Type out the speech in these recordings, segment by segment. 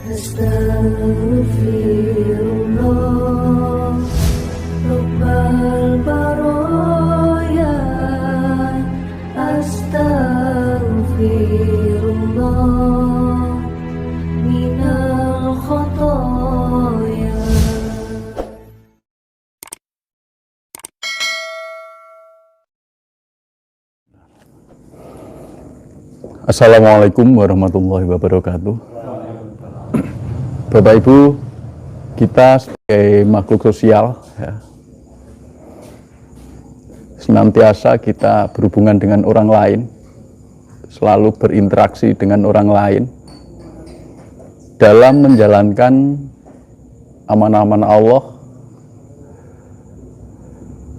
Astaghfirullah, Rabbal baraya. Astaghfirullah minal khotoya. Assalamualaikum warahmatullahi wabarakatuh. Bapak Ibu, kita sebagai makhluk sosial ya, senantiasa kita berhubungan dengan orang lain, selalu berinteraksi dengan orang lain dalam menjalankan amanah-amanah Allah,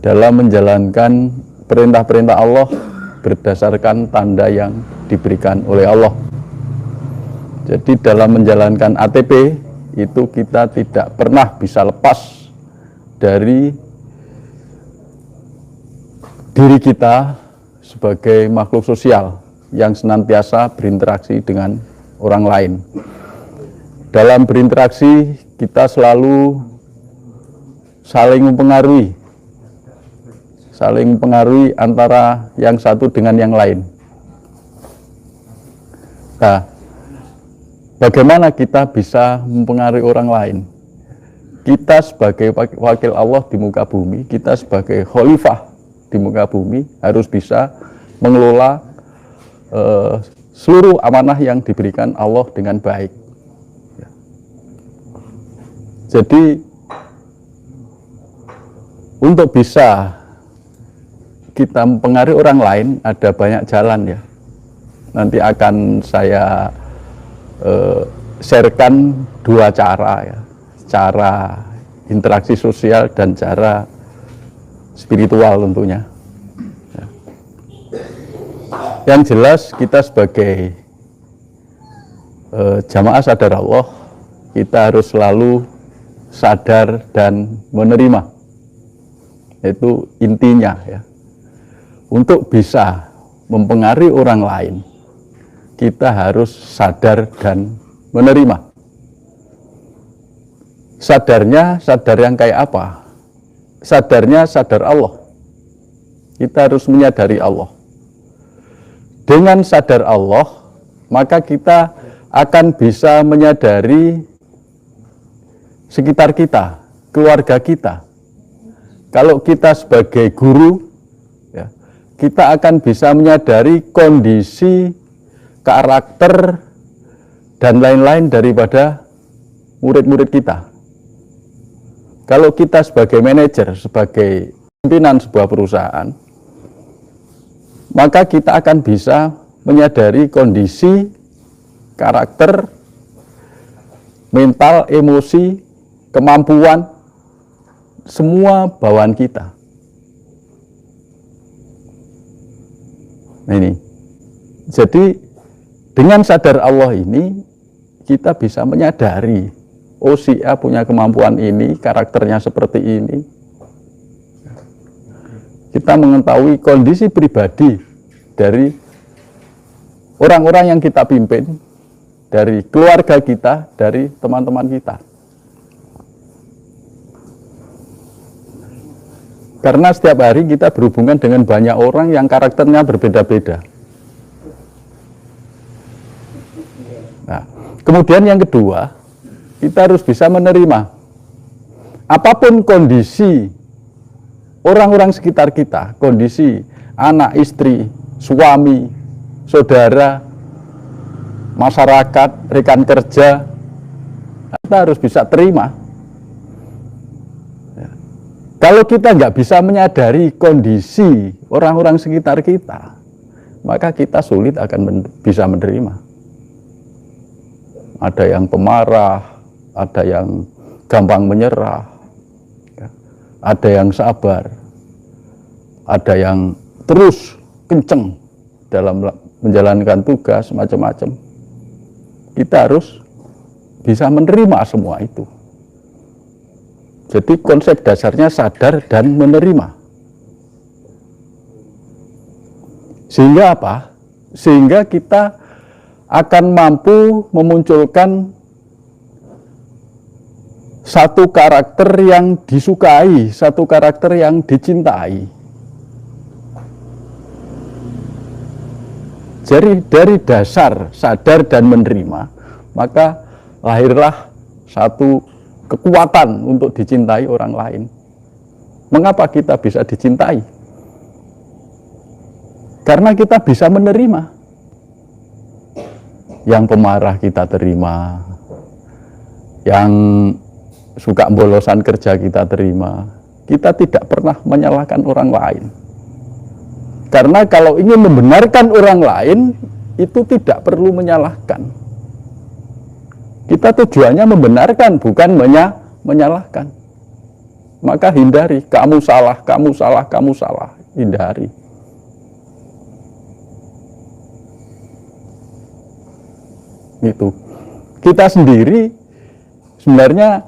dalam menjalankan perintah-perintah Allah berdasarkan tanda yang diberikan oleh Allah. Jadi dalam menjalankan ATP itu kita tidak pernah bisa lepas dari diri kita sebagai makhluk sosial yang senantiasa berinteraksi dengan orang lain. Dalam berinteraksi kita selalu saling mempengaruhi antara yang satu dengan yang lain. Nah, bagaimana kita bisa mempengaruhi orang lain? Kita sebagai wakil Allah di muka bumi, kita sebagai khalifah di muka bumi harus bisa mengelola seluruh amanah yang diberikan Allah dengan baik. Jadi untuk bisa kita mempengaruhi orang lain ada banyak jalan ya. Nanti akan saya sharekan dua cara ya, cara interaksi sosial dan cara spiritual tentunya ya. Yang jelas kita sebagai jamaah sadar Allah, kita harus selalu sadar dan menerima, itu intinya ya. Untuk bisa mempengaruhi orang lain, kita harus sadar dan menerima. Sadarnya, sadar yang kayak apa? Sadarnya, sadar Allah. Kita harus menyadari Allah. Dengan sadar Allah, maka kita akan bisa menyadari sekitar kita, keluarga kita. Kalau kita sebagai guru, ya, kita akan bisa menyadari kondisi, karakter, dan lain-lain daripada murid-murid kita. Kalau kita sebagai manajer, sebagai pimpinan sebuah perusahaan, maka kita akan bisa menyadari kondisi, karakter, mental, emosi, kemampuan, semua bawaan kita. Nah ini, jadi dengan sadar Allah ini, kita bisa menyadari, oh si A punya kemampuan ini, karakternya seperti ini. Kita mengetahui kondisi pribadi dari orang-orang yang kita pimpin, dari keluarga kita, dari teman-teman kita. Karena setiap hari kita berhubungan dengan banyak orang yang karakternya berbeda-beda. Nah, kemudian yang kedua, kita harus bisa menerima apapun kondisi orang-orang sekitar kita, kondisi anak, istri, suami, saudara, masyarakat, rekan kerja, kita harus bisa terima. Kalau kita nggak bisa menyadari kondisi orang-orang sekitar kita, maka kita sulit akan bisa menerima. Ada yang pemarah, ada yang gampang menyerah, ada yang sabar, ada yang terus kenceng dalam menjalankan tugas macam-macam. Kita harus bisa menerima semua itu. Jadi konsep dasarnya sadar dan menerima. Sehingga apa? Sehingga kita akan mampu memunculkan satu karakter yang disukai, satu karakter yang dicintai. Jadi dari dasar sadar dan menerima, maka lahirlah satu kekuatan untuk dicintai orang lain. Mengapa kita bisa dicintai? Karena kita bisa menerima. Yang pemarah kita terima, yang suka bolosan kerja kita terima. Kita tidak pernah menyalahkan orang lain. Karena kalau ingin membenarkan orang lain, itu tidak perlu menyalahkan. Kita tujuannya membenarkan, bukan menyalahkan. Maka hindari, kamu salah, kamu salah, kamu salah. Hindari. Itu. Kita sendiri sebenarnya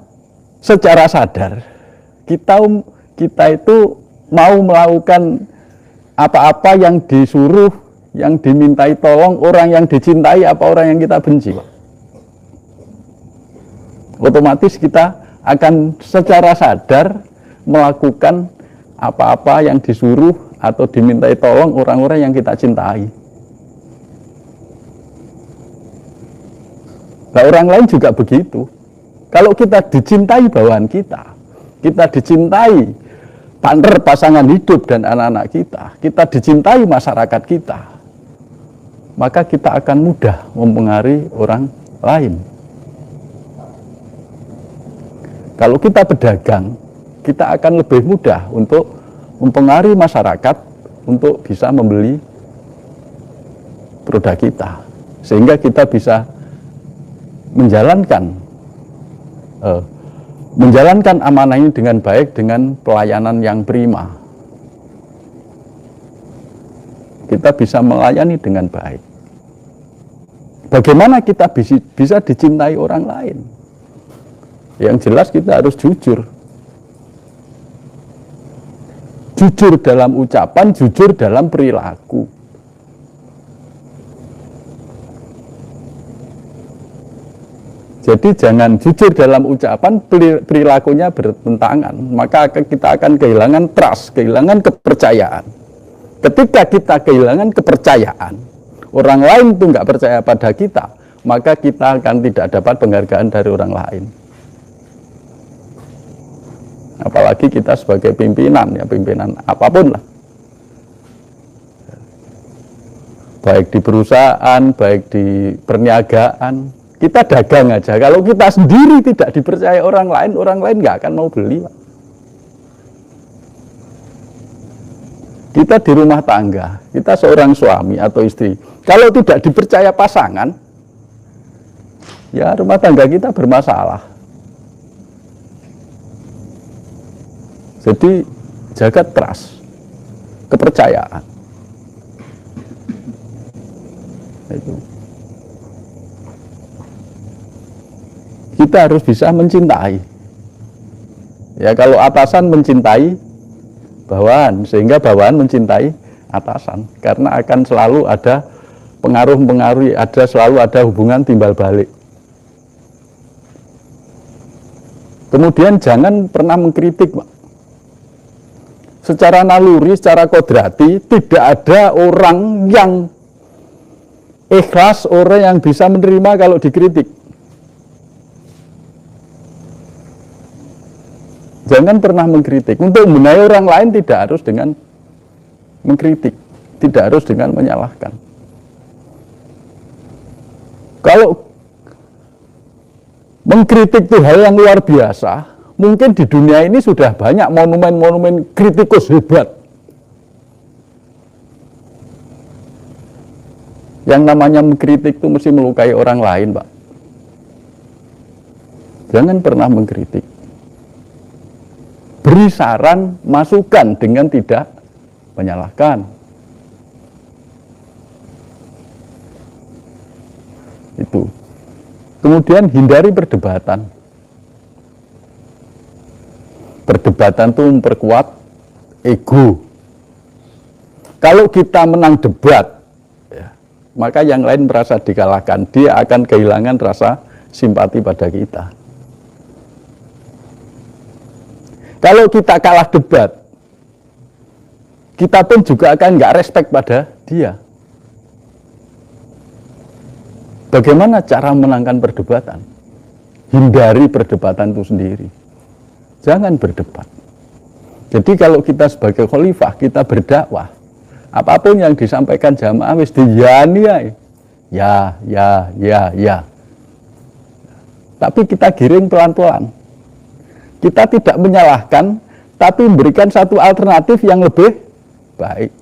secara sadar, kita itu mau melakukan apa-apa yang disuruh, yang dimintai tolong orang yang dicintai apa orang yang kita benci. Otomatis kita akan secara sadar melakukan apa-apa yang disuruh atau dimintai tolong orang-orang yang kita cintai. Nah, orang lain juga begitu. Kalau kita dicintai bawaan kita dicintai partner pasangan hidup dan anak-anak kita dicintai masyarakat kita, maka kita akan mudah mempengaruhi orang lain. Kalau kita pedagang, kita akan lebih mudah untuk mempengaruhi masyarakat untuk bisa membeli produk kita, sehingga kita bisa menjalankan amanah ini dengan baik, dengan pelayanan yang prima. Kita bisa melayani dengan baik. Bagaimana kita bisa dicintai orang lain? Yang jelas kita harus jujur. Jujur dalam ucapan, jujur dalam perilaku. Jadi jangan jujur dalam ucapan, perilakunya bertentangan. Maka kita akan kehilangan trust, kehilangan kepercayaan. Ketika kita kehilangan kepercayaan, orang lain itu nggak percaya pada kita, maka kita akan tidak dapat penghargaan dari orang lain. Apalagi kita sebagai pimpinan, ya pimpinan apapun lah. Baik di perusahaan, baik di perniagaan, kita dagang aja. Kalau kita sendiri tidak dipercaya orang lain nggak akan mau beli, Pak. Kita di rumah tangga, kita seorang suami atau istri, kalau tidak dipercaya pasangan, ya rumah tangga kita bermasalah. Jadi jaga trust, kepercayaan. Itu. Kita harus bisa mencintai. Ya kalau atasan mencintai bawahan, sehingga bawahan mencintai atasan, karena akan selalu ada pengaruh-pengaruh, selalu ada hubungan timbal balik. Kemudian jangan pernah mengkritik, Pak. Secara naluri, secara kodrati, tidak ada orang yang ikhlas, orang yang bisa menerima kalau dikritik. Jangan pernah mengkritik. Untuk membenahi orang lain tidak harus dengan mengkritik, tidak harus dengan menyalahkan. Kalau mengkritik itu hal yang luar biasa, mungkin di dunia ini sudah banyak monumen-monumen kritikus hebat. Yang namanya mengkritik itu mesti melukai orang lain, Pak. Jangan pernah mengkritik. Beri saran, masukan dengan tidak menyalahkan. Itu. Kemudian hindari perdebatan. Perdebatan itu memperkuat ego. Kalau kita menang debat, ya, maka yang lain merasa dikalahkan. Dia akan kehilangan rasa simpati pada kita. Kalau kita kalah debat, kita pun juga akan nggak respect pada dia. Bagaimana cara menangkan perdebatan? Hindari perdebatan itu sendiri. Jangan berdebat. Jadi kalau kita sebagai khalifah, kita berdakwah, apapun yang disampaikan jamaah wis diyani ae. Ya. Tapi kita giring pelan-pelan. Kita tidak menyalahkan, tapi memberikan satu alternatif yang lebih baik.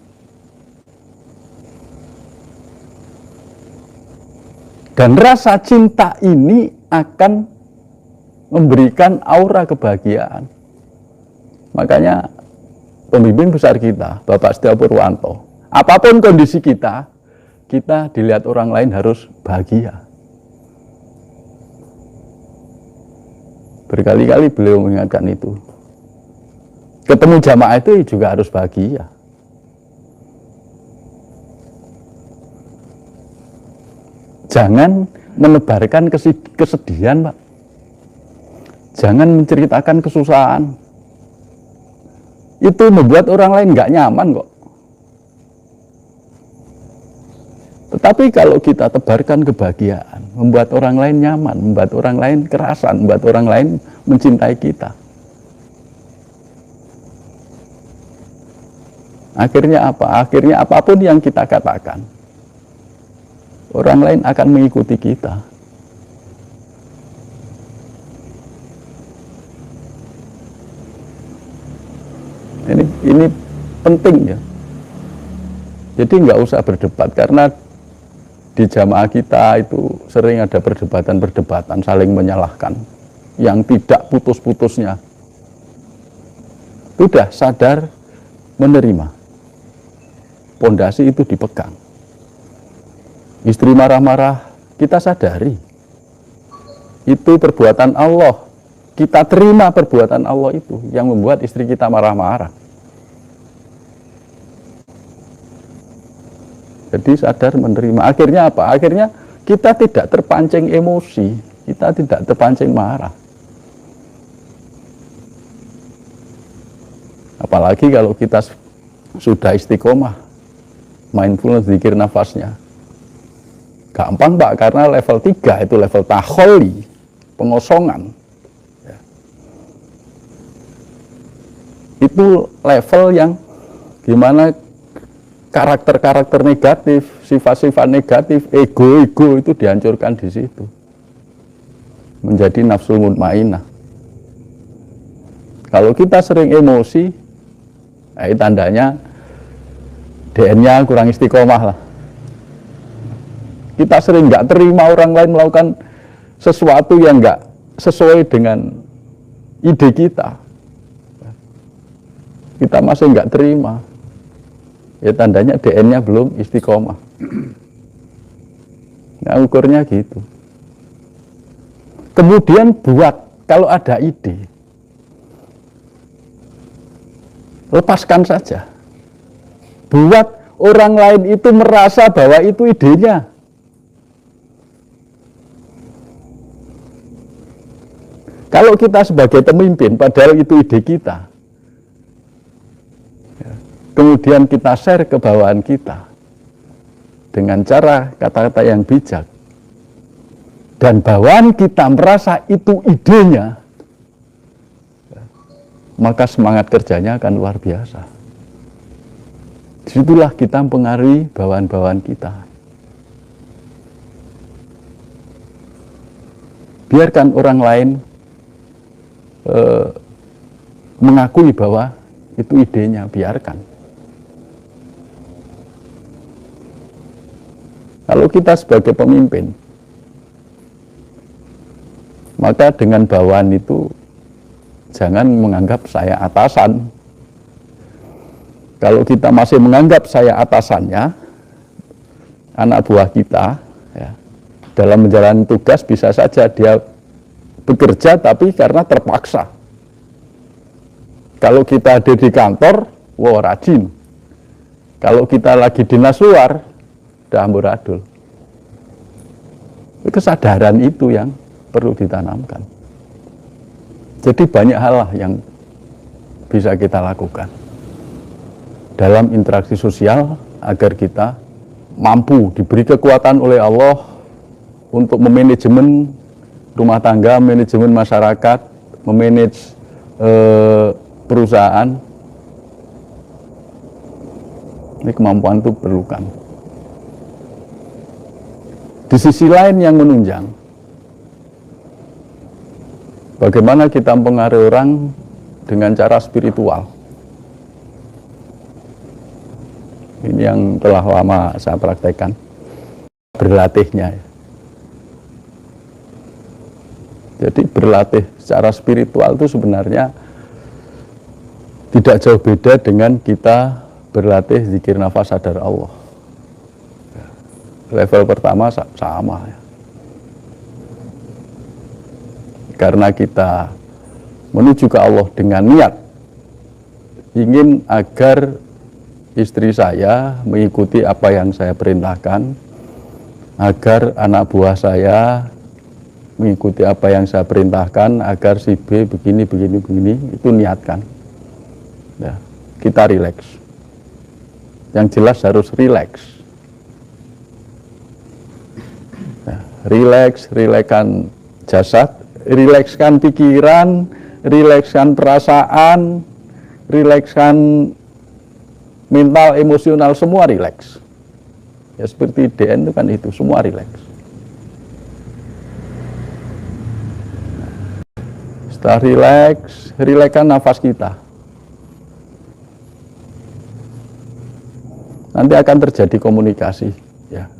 Dan rasa cinta ini akan memberikan aura kebahagiaan. Makanya pemimpin besar kita, Bapak Setia Purwanto, apapun kondisi kita dilihat orang lain harus bahagia. Berkali-kali beliau mengingatkan itu. Ketemu jamaah itu juga harus bahagia. Jangan menebarkan kesedihan, Pak. Jangan menceritakan kesusahan. Itu membuat orang lain nggak nyaman kok. Tetapi kalau kita tebarkan kebahagiaan, membuat orang lain nyaman, membuat orang lain kerasan, membuat orang lain mencintai kita. Akhirnya apa? Akhirnya apapun yang kita katakan, orang lain akan mengikuti kita. Ini penting ya. Jadi nggak usah berdebat, karena di jamaah kita itu sering ada perdebatan-perdebatan saling menyalahkan yang tidak putus-putusnya. Sudah sadar menerima. Pondasi itu dipegang. Istri marah-marah, kita sadari. Itu perbuatan Allah. Kita terima perbuatan Allah itu yang membuat istri kita marah-marah. Jadi sadar menerima. Akhirnya apa? Akhirnya kita tidak terpancing emosi, kita tidak terpancing marah. Apalagi kalau kita sudah istiqomah, mindfulness, zikir nafasnya. Gampang Pak, karena level 3 itu level takholi, pengosongan. Itu level yang gimana karakter-karakter negatif, sifat-sifat negatif, ego itu dihancurkan di situ. Menjadi nafsul mutmainah. Kalau kita sering emosi, tandanya DNA kurang istiqomah lah. Kita sering nggak terima orang lain melakukan sesuatu yang nggak sesuai dengan ide kita. Kita masih nggak terima. Ya tandanya DNA belum istiqomah. Nah ukurnya gitu. Kemudian buat, kalau ada ide, lepaskan saja. Buat orang lain itu merasa bahwa itu idenya. Kalau kita sebagai pemimpin, padahal itu ide kita, kemudian kita share ke bawahan kita dengan cara kata-kata yang bijak, dan bawahan kita merasa itu idenya, maka semangat kerjanya akan luar biasa. Disitulah kita mempengaruhi bawahan-bawahan kita. Biarkan orang lain mengakui bahwa itu idenya, biarkan. Kalau kita sebagai pemimpin, maka dengan bawahan itu jangan menganggap saya atasan. Kalau kita masih menganggap saya atasannya, anak buah kita, ya, dalam menjalani tugas bisa saja dia bekerja tapi karena terpaksa. Kalau kita ada di kantor, wah rajin. Kalau kita lagi dinas luar, udah amburadul. Kesadaran itu yang perlu ditanamkan. Jadi banyak hal lah yang bisa kita lakukan dalam interaksi sosial agar kita mampu diberi kekuatan oleh Allah untuk memanajemen rumah tangga, manajemen masyarakat, memanage perusahaan. Ini kemampuan itu perlukan. Di sisi lain yang menunjang, bagaimana kita mempengaruhi orang dengan cara spiritual. Ini yang telah lama saya praktekkan, berlatihnya. Jadi berlatih secara spiritual itu sebenarnya tidak jauh beda dengan kita berlatih zikir nafas sadar Allah. Level pertama sama ya. Karena kita menuju ke Allah dengan niat ingin agar istri saya mengikuti apa yang saya perintahkan, agar anak buah saya mengikuti apa yang saya perintahkan, agar si B begini, itu niatkan. Ya, kita rileks. Yang jelas harus rileks. Ya, rilekskan jasad, rilekskan pikiran, rilekskan perasaan, rilekskan mental, emosional, semua rileks. Ya seperti DN itu kan itu, semua rileks. Setelah rilekskan nafas kita. Nanti akan terjadi komunikasi. Ya.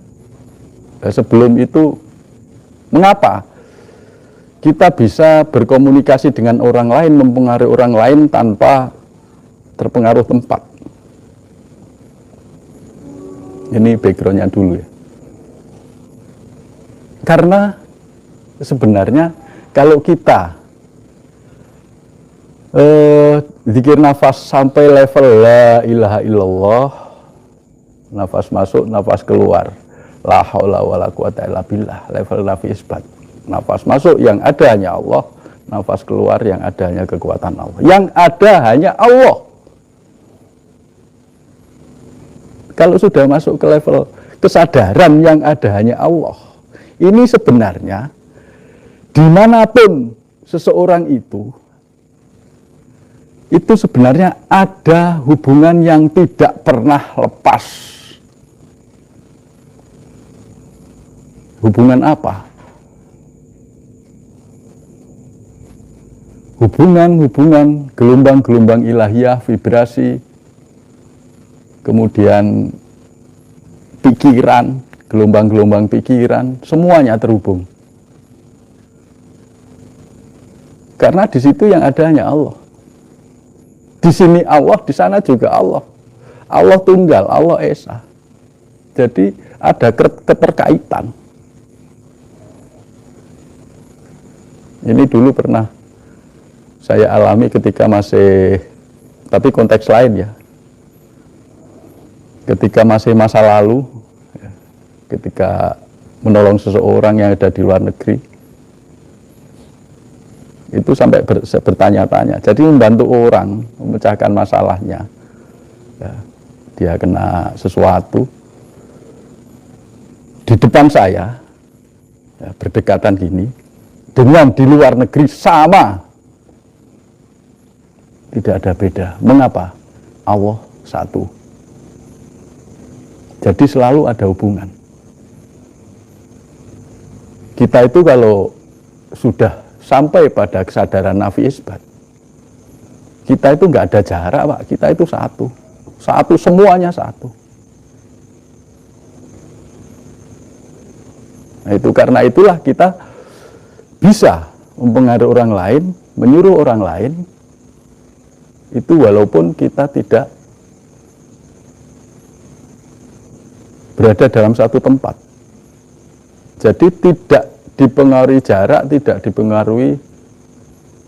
Dan sebelum itu, mengapa kita bisa berkomunikasi dengan orang lain, mempengaruhi orang lain tanpa terpengaruh tempat? Ini backgroundnya dulu ya. Karena sebenarnya kalau kita zikir nafas sampai level la ilaha illallah, nafas masuk, nafas keluar, la haula wala quwata illa billah, level nafi isbat. Nafas masuk yang ada hanya Allah, nafas keluar yang ada hanya kekuatan Allah. Yang ada hanya Allah. Kalau sudah masuk ke level kesadaran yang ada hanya Allah, ini sebenarnya dimanapun seseorang itu sebenarnya ada hubungan yang tidak pernah lepas. Hubungan apa? Hubungan gelombang-gelombang ilahiyah, vibrasi, kemudian pikiran, gelombang-gelombang pikiran, semuanya terhubung. Karena di situ yang ada hanya Allah. Di sini Allah, di sana juga Allah. Allah tunggal, Allah esa. Jadi ada keterkaitan. Ini dulu pernah saya alami ketika masih, tapi konteks lain ya. Ketika masih masa lalu, ketika menolong seseorang yang ada di luar negeri, itu sampai bertanya-tanya. Jadi membantu orang memecahkan masalahnya. Ya, dia kena sesuatu di depan saya, ya, berdekatan gini, dengan di luar negeri sama, tidak ada beda. Mengapa? Allah satu. Jadi selalu ada hubungan. Kita itu kalau sudah sampai pada kesadaran nafi isbat, kita itu nggak ada jarak, Pak. Kita itu satu. Satu, semuanya satu. Nah, itu karena itulah kita bisa mempengaruhi orang lain, menyuruh orang lain, itu walaupun kita tidak berada dalam satu tempat. Jadi tidak dipengaruhi jarak, tidak dipengaruhi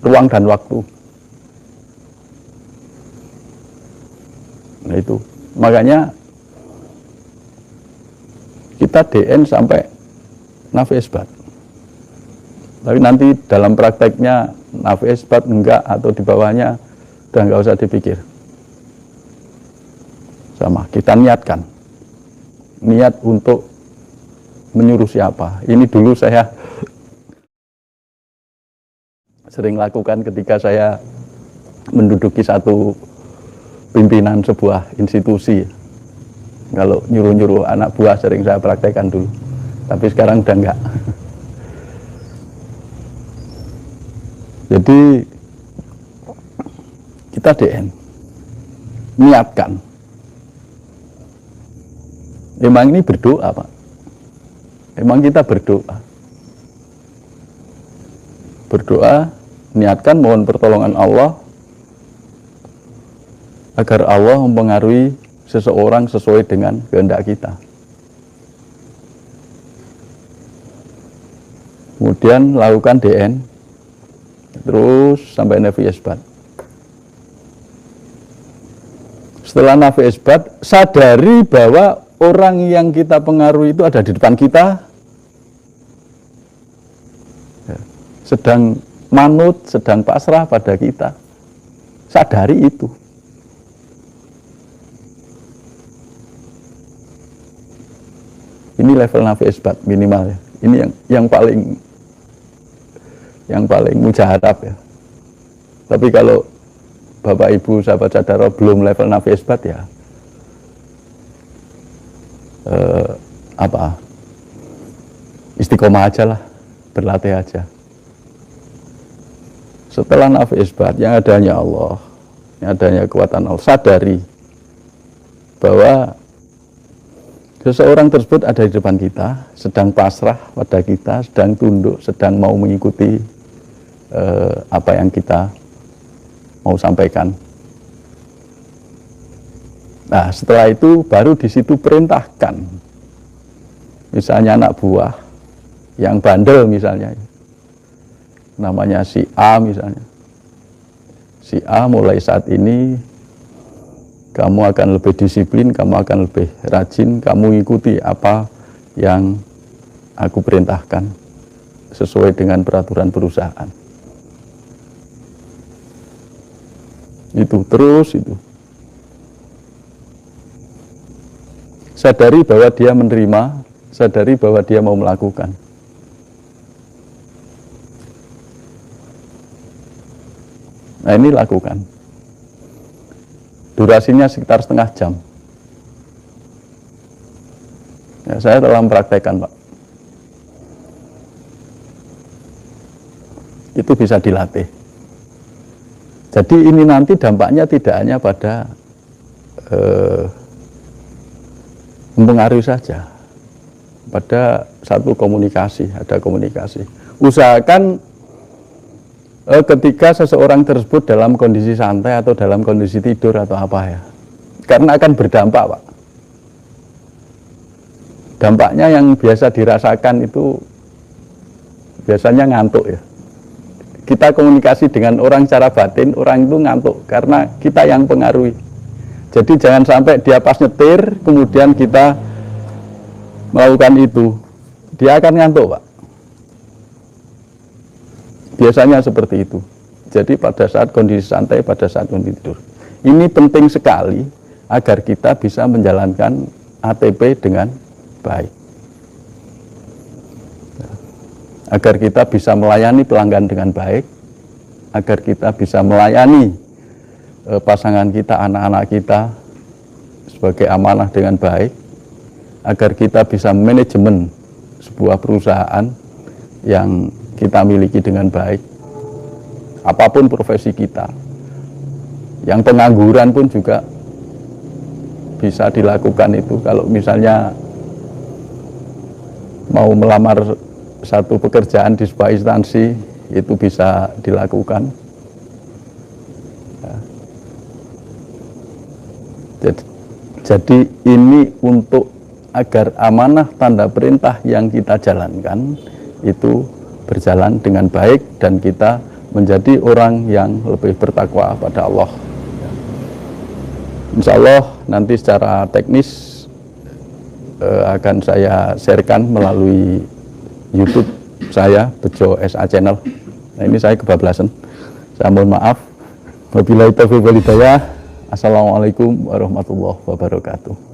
ruang dan waktu. Nah itu, makanya kita DN sampai nafi isbat. Tapi nanti dalam prakteknya nafi isbat enggak, atau di bawahnya Udah nggak usah dipikir. Sama, kita niatkan. Niat untuk menyuruh siapa. Ini dulu saya sering lakukan ketika saya menduduki satu pimpinan sebuah institusi. Kalau nyuruh-nyuruh anak buah sering saya praktekkan dulu. Tapi sekarang udah enggak. Jadi kita DN niatkan. Emang ini berdoa, Pak. Emang kita berdoa. Berdoa, niatkan mohon pertolongan Allah agar Allah mempengaruhi seseorang sesuai dengan kehendak kita. Kemudian lakukan DN, terus sampai nafi isbat. Setelah nafi isbat, sadari bahwa orang yang kita pengaruhi itu ada di depan kita, sedang manut, sedang pasrah pada kita. Sadari itu. Ini level nafi isbat minimal ya. Ini yang paling mujaharab ya. Tapi kalau Bapak Ibu sahabat sadaro belum level nafi isbat ya, istiqomah aja lah, berlatih aja. Setelah nafi isbat, yang adanya Allah, yang adanya kekuatan Allah, sadari bahwa seseorang tersebut ada di depan kita, sedang pasrah pada kita, sedang tunduk, sedang mau mengikuti apa yang kita mau sampaikan. Nah, setelah itu baru di situ perintahkan. Misalnya anak buah yang bandel misalnya, namanya si A misalnya. Si A mulai saat ini kamu akan lebih disiplin, kamu akan lebih rajin, kamu ikuti apa yang aku perintahkan sesuai dengan peraturan perusahaan. Itu terus itu. Sadari bahwa dia menerima, sadari bahwa dia mau melakukan. Nah, ini lakukan. Durasinya sekitar setengah jam. Ya, saya telah mempraktekkan, Pak. Itu bisa dilatih. Jadi ini nanti dampaknya tidak hanya pada mempengaruhi saja, pada satu komunikasi, ada komunikasi. Usahakan ketika seseorang tersebut dalam kondisi santai atau dalam kondisi tidur atau apa ya, karena akan berdampak, Pak. Dampaknya yang biasa dirasakan itu biasanya ngantuk ya. Kita komunikasi dengan orang secara batin, orang itu ngantuk karena kita yang pengaruhi. Jadi jangan sampai dia pas nyetir, kemudian kita melakukan itu, dia akan ngantuk, Pak. Biasanya seperti itu. Jadi pada saat kondisi santai, pada saat kondisi tidur. Ini penting sekali agar kita bisa menjalankan ATP dengan baik. Agar kita bisa melayani pelanggan dengan baik, agar kita bisa melayani pasangan kita, anak-anak kita sebagai amanah dengan baik, agar kita bisa manajemen sebuah perusahaan yang kita miliki dengan baik, apapun profesi kita. Yang pengangguran pun juga bisa dilakukan itu. Kalau misalnya mau melamar satu pekerjaan di sebuah instansi, itu bisa dilakukan. Jadi ini untuk agar amanah tanda perintah yang kita jalankan itu berjalan dengan baik dan kita menjadi orang yang lebih bertakwa pada Allah. Insya Allah nanti secara teknis akan saya sharekan melalui YouTube saya, Bejo SA Channel. Nah, ini saya kebablasan, saya mohon maaf. Wabillahi taufiq wal hidayah. Assalamualaikum warahmatullahi wabarakatuh.